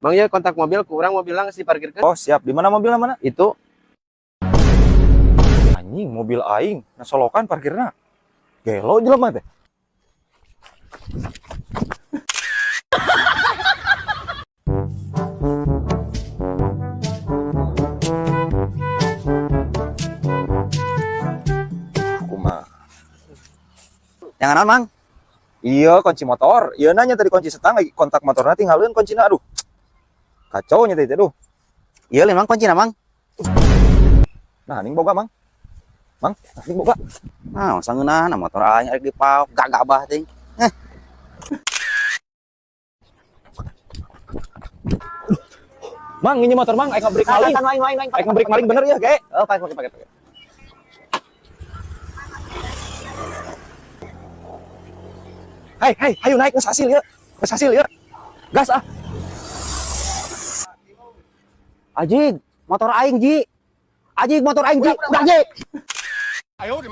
Bang ya kontak mobil kurang mobilnya nggak diparkirkan. Oh siap, di mana mobilnya mana? Itu Anjing, mobil aing, nasolokan parkirna. Gelo jelema teh. Kumaha? Yang naon, Mang? Iya, kunci motor. Iya nanya tadi kunci setang lagi kontak motornya tinggalin kuncina. Aduh. Kacau nya teh itu. Aduh. Iya, memang kuncina, Mang. Nah, ning boga, Mang. Mang, nah, ning boga. Nah, sangeunana motor aing rek dipaok, gagabah teh. Mang, ini motor Mang, aing ngabrik maling. Aing ngabrik maling bener ya, Ge? Oh, pakai. Hai, ayo naik ke hasil ya. Ke hasil ya. Gas ah. Ajig, motor aing, Ji. Ajig, motor aing, Ji. Udah, Ji. Ayo, di